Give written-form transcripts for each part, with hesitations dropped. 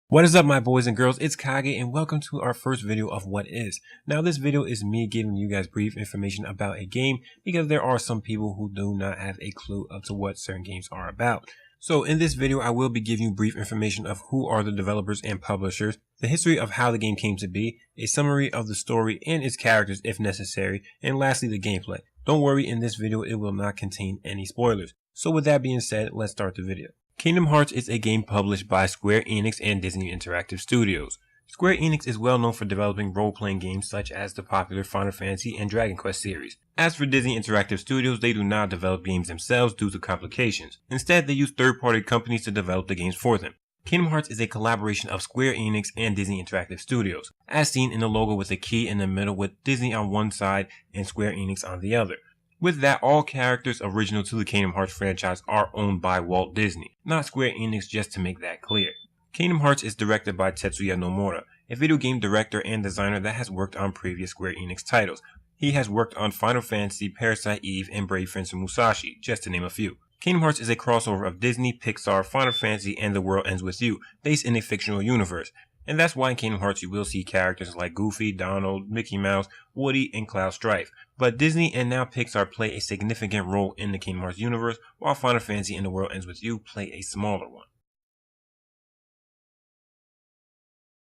What is up, my boys and girls? It's Kage and welcome to our first video of What Is. Now this video is me giving you guys brief information about a game because there are some people who do not have a clue up to what certain games are about. So in this video I will be giving you brief information of who are the developers and publishers, the history of how the game came to be, a summary of the story and its characters if necessary, and lastly the gameplay. Don't worry, in this video it will not contain any spoilers. So with that being said, let's start the video. Kingdom Hearts is a game published by Square Enix and Disney Interactive Studios. Square Enix is well known for developing role-playing games such as the popular Final Fantasy and Dragon Quest series. As for Disney Interactive Studios, they do not develop games themselves due to complications. Instead, they use third-party companies to develop the games for them. Kingdom Hearts is a collaboration of Square Enix and Disney Interactive Studios, as seen in the logo with a key in the middle with Disney on one side and Square Enix on the other. With that, all characters original to the Kingdom Hearts franchise are owned by Walt Disney, not Square Enix, just to make that clear. Kingdom Hearts is directed by Tetsuya Nomura, a video game director and designer that has worked on previous Square Enix titles. He has worked on Final Fantasy, Parasite Eve, and Brave Fencer Musashi, just to name a few. Kingdom Hearts is a crossover of Disney, Pixar, Final Fantasy, and The World Ends With You, based in a fictional universe. And that's why in Kingdom Hearts you will see characters like Goofy, Donald, Mickey Mouse, Woody, and Cloud Strife. But Disney and now Pixar play a significant role in the Kingdom Hearts universe, while Final Fantasy and The World Ends With You play a smaller one.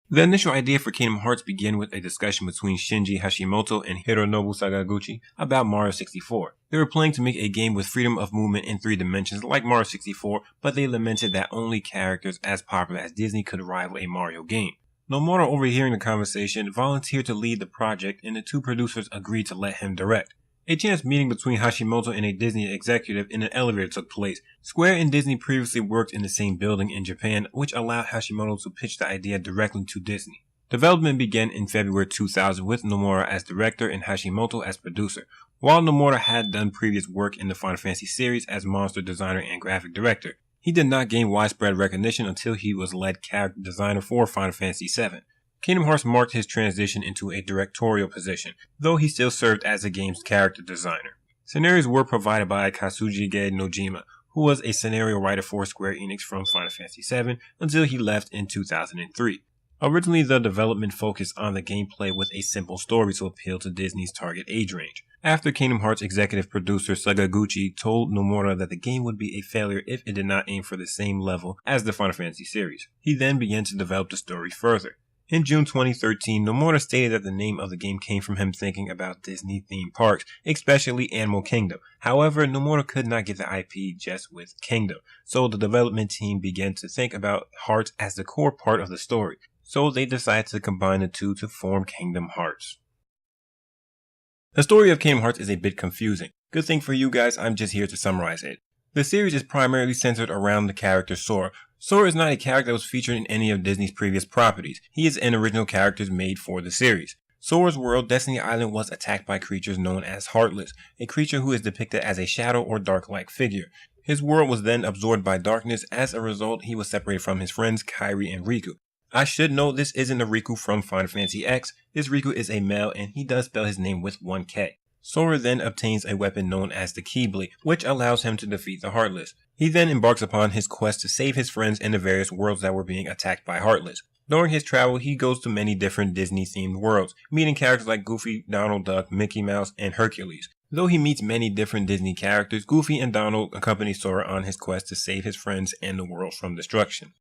The initial idea for Kingdom Hearts began with a discussion between Shinji Hashimoto and Hironobu Sakaguchi about Mario 64. They were planning to make a game with freedom of movement in 3 dimensions like Mario 64, but they lamented that only characters as popular as Disney could rival a Mario game. Nomura, overhearing the conversation, volunteered to lead the project and the two producers agreed to let him direct. A chance meeting between Hashimoto and a Disney executive in an elevator took place. Square and Disney previously worked in the same building in Japan, which allowed Hashimoto to pitch the idea directly to Disney. Development began in February 2000 with Nomura as director and Hashimoto as producer. While Nomura had done previous work in the Final Fantasy series as monster designer and graphic director, he did not gain widespread recognition until he was lead character designer for Final Fantasy VII. Kingdom Hearts marked his transition into a directorial position, though he still served as the game's character designer. Scenarios were provided by Kazuhige Nojima, who was a scenario writer for Square Enix from Final Fantasy VII until he left in 2003. Originally, the development focused on the gameplay with a simple story to appeal to Disney's target age range. After Kingdom Hearts executive producer Sakaguchi told Nomura that the game would be a failure if it did not aim for the same level as the Final Fantasy series, he then began to develop the story further. In June 2013, Nomura stated that the name of the game came from him thinking about Disney theme parks, especially Animal Kingdom. However, Nomura could not get the IP just with Kingdom, so the development team began to think about Hearts as the core part of the story. So they decided to combine the two to form Kingdom Hearts. The story of Kingdom Hearts is a bit confusing. Good thing for you guys, I'm just here to summarize it. The series is primarily centered around the character Sora. Sora is not a character that was featured in any of Disney's previous properties. He is an original character made for the series. Sora's world, Destiny Island, was attacked by creatures known as Heartless, a creature who is depicted as a shadow or dark-like figure. His world was then absorbed by darkness. As a result, he was separated from his friends Kairi and Riku. I should note this isn't a Riku from Final Fantasy X. This Riku is a male and he does spell his name with one K. Sora then obtains a weapon known as the Keyblade, which allows him to defeat the Heartless. He then embarks upon his quest to save his friends in the various worlds that were being attacked by Heartless. During his travel, he goes to many different Disney-themed worlds, meeting characters like Goofy, Donald Duck, Mickey Mouse, and Hercules. Though he meets many different Disney characters, Goofy and Donald accompany Sora on his quest to save his friends and the world from destruction.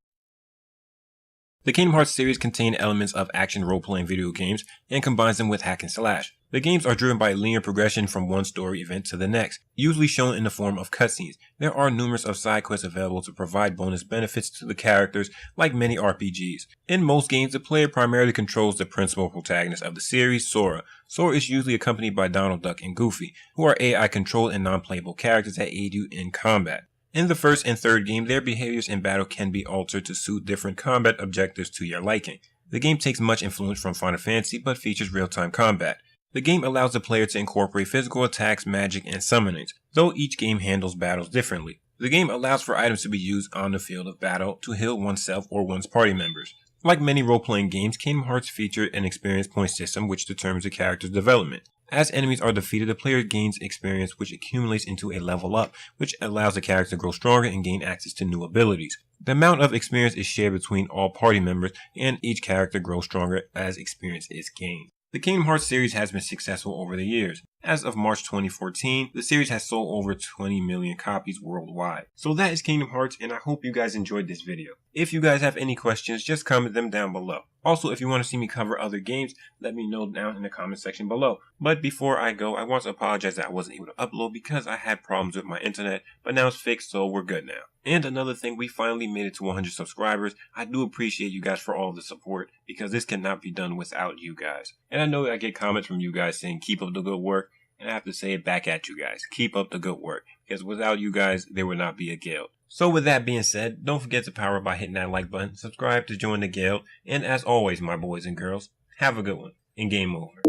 The Kingdom Hearts series contain elements of action role-playing video games and combines them with hack and slash. The games are driven by linear progression from one story event to the next, usually shown in the form of cutscenes. There are numerous of side quests available to provide bonus benefits to the characters, like many RPGs. In most games, the player primarily controls the principal protagonist of the series, Sora. Sora is usually accompanied by Donald Duck and Goofy, who are AI-controlled and non-playable characters that aid you in combat. In the first and third game, their behaviors in battle can be altered to suit different combat objectives to your liking. The game takes much influence from Final Fantasy, but features real-time combat. The game allows the player to incorporate physical attacks, magic, and summonings, though each game handles battles differently. The game allows for items to be used on the field of battle to heal oneself or one's party members. Like many role-playing games, Kingdom Hearts feature an experience point system which determines the character's development. As enemies are defeated, the player gains experience which accumulates into a level up, which allows the character to grow stronger and gain access to new abilities. The amount of experience is shared between all party members, and each character grows stronger as experience is gained. The Kingdom Hearts series has been successful over the years. As of March 2014, the series has sold over 20 million copies worldwide. So that is Kingdom Hearts, and I hope you guys enjoyed this video. If you guys have any questions, just comment them down below. Also, if you want to see me cover other games, let me know down in the comment section below. But before I go, I want to apologize that I wasn't able to upload because I had problems with my internet, but now it's fixed, so we're good now. And another thing, we finally made it to 100 subscribers. I do appreciate you guys for all the support, because this cannot be done without you guys. And I know I get comments from you guys saying keep up the good work, and I have to say it back at you guys. Keep up the good work, because without you guys, there would not be a guild. So with that being said, don't forget to power up by hitting that like button, subscribe to join the guild, and as always, my boys and girls, have a good one, and game over.